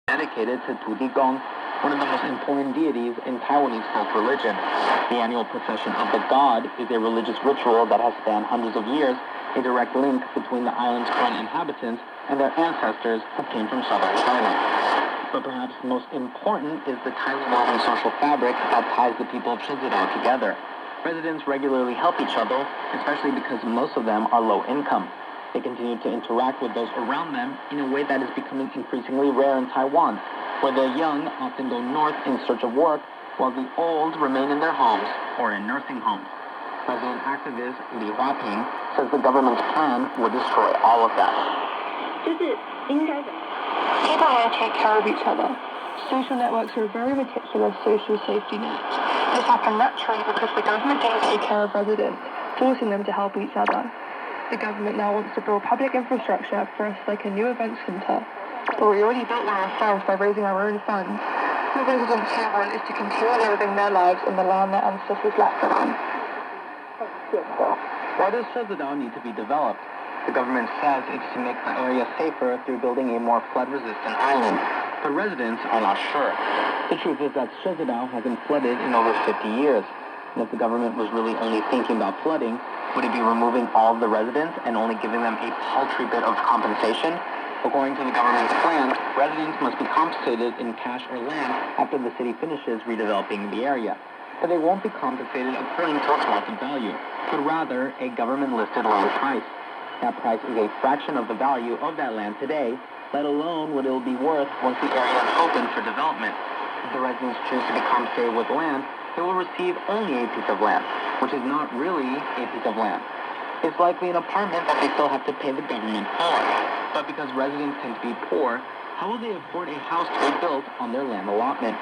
dedicated to Tudigong, one of the most important deities in Taiwanese folk religion. The annual procession of the god is a religious ritual that has spanned hundreds of years, a direct link between the island's current inhabitants and their ancestors who came from southern China. But perhaps most important is the tightly woven social fabric that ties the people of Shizidao together. Residents regularly help each other, especially because most of them are low income. They continue to interact with those around them in a way that is becoming increasingly rare in Taiwan, where the young often go north in search of work, while the old remain in their homes or in nursing homes. Resident activist Li Huaping says the government's plan would destroy all of that. People here take care of each other. Social networks are a very meticulous social safety net. This happened naturally because the government didn't take care of residents, forcing them to help each other. The government now wants to build public infrastructure for us like a new event center. But we already built one ourselves by raising our own funds. What residents here want is to continue living their lives in the land their ancestors left for them. Why does Shizidao need to be developed? The government says it's to make the area safer through building a more flood-resistant island. But residents are not sure. The truth is that Shizidao hasn't flooded in over 50 years. And if the government was really only thinking about flooding, would it be removing all of the residents and only giving them a paltry bit of compensation? According to the government's plan, residents must be compensated in cash or land after the city finishes redeveloping the area. But they won't be compensated according to its market value, but rather a government-listed land price. That price is a fraction of the value of that land today, let alone what it will be worth once the area is open for development. If the residents choose to be compensated with land, they will receive only a piece of land, which is not really a piece of land. It's likely an apartment that they still have to pay the government for. But because residents tend to be poor, how will they afford a house to be built on their land allotment?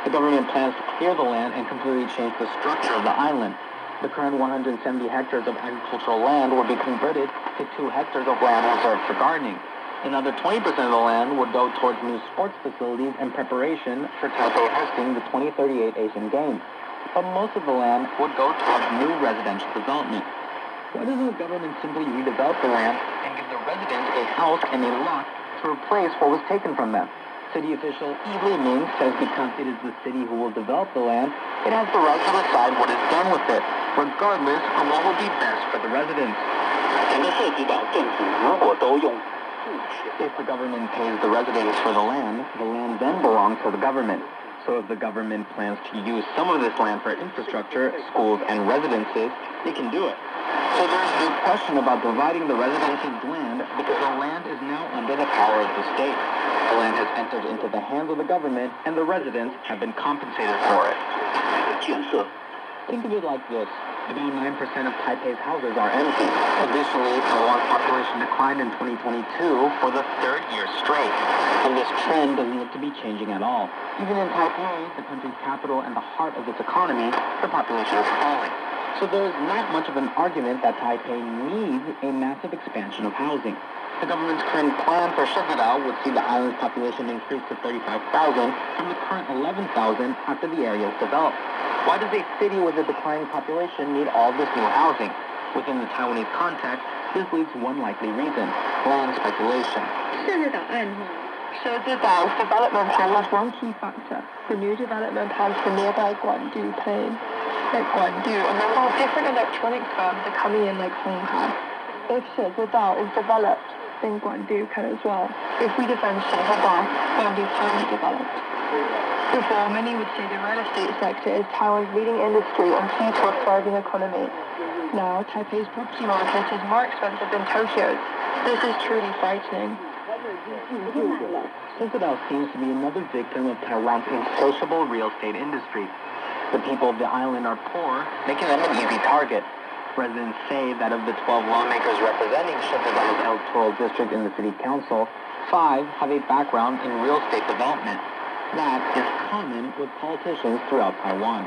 The government plans to clear the land and completely change the structure of the island. The current 170 hectares of agricultural land would be converted to 2 hectares of land reserved for gardening. Another 20% of the land would go towards new sports facilities in preparation for Taipei hosting the 2038 Asian Games. But most of the land would go towards new residential development. Why doesn't the government simply redevelop the land and give the residents a house and a lot to replace what was taken from them? City official Li Ming says because it is the city who will develop the land, it has the right to decide what is done with it, regardless of what will be best for the residents. If the government pays the residents for the land then belongs to the government. So if the government plans to use some of this land for infrastructure, schools, and residences, they can do it. So there's no question about dividing the residents' land because the land is now under the power of the state. The land has entered into the hands of the government, and the residents have been compensated for it. Think of it like this. About 9% of Taipei's houses are empty. Additionally, Taiwan's population declined in 2022 for the 3rd year straight. And this trend doesn't look to be changing at all. Even in Taipei, the country's capital and the heart of its economy, the population is falling. So there's not much of an argument that Taipei needs a massive expansion of housing. The government's current plan for Shizidao would see the island's population increase to 35,000 from the current 11,000 after the area is developed. Why does a city with a declining population need all this new housing? Within the Taiwanese context, this leads to one likely reason: land speculation. Shizidao's development plan was one key factor. The new development plans for nearby Guandu Plain. Like Guandu, a number of different electronics firms are coming in like Hong Kong. If Shizidao is developed, then Guandu can as well. If we defend Shizidao, Guandu can be developed. Before, many would say the real estate sector is Taiwan's leading industry and key to a thriving economy. Now, Taipei's property market is more expensive than Tokyo's. This is truly frightening. Shizidao seems to be another victim of Taiwan's insatiable real estate industry. The people of the island are poor, making them an easy target. Residents say that of the 12 lawmakers representing Shizidao's electoral district in the city council, 5 have a background in real estate development. That is common with politicians throughout Taiwan.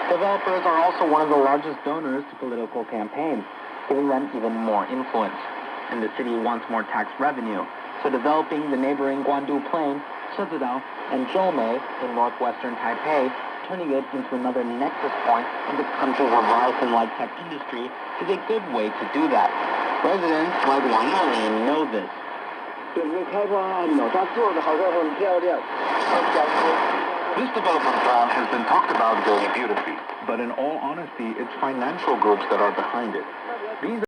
Developers are also one of the largest donors to political campaigns, giving them even more influence. And the city wants more tax revenue, so developing the neighboring Guandu Plain, Shizidao, and Zhoumei in northwestern Taipei, turning it into another nexus point in the country's Leviathan light tech industry, is a good way to do that. Residents like Wang Yonglin know this. 准备开发按钮，它做的好像很漂亮，讲究。This development plan has been talked about very beautifully, but in all honesty, it's financial groups that are behind it. These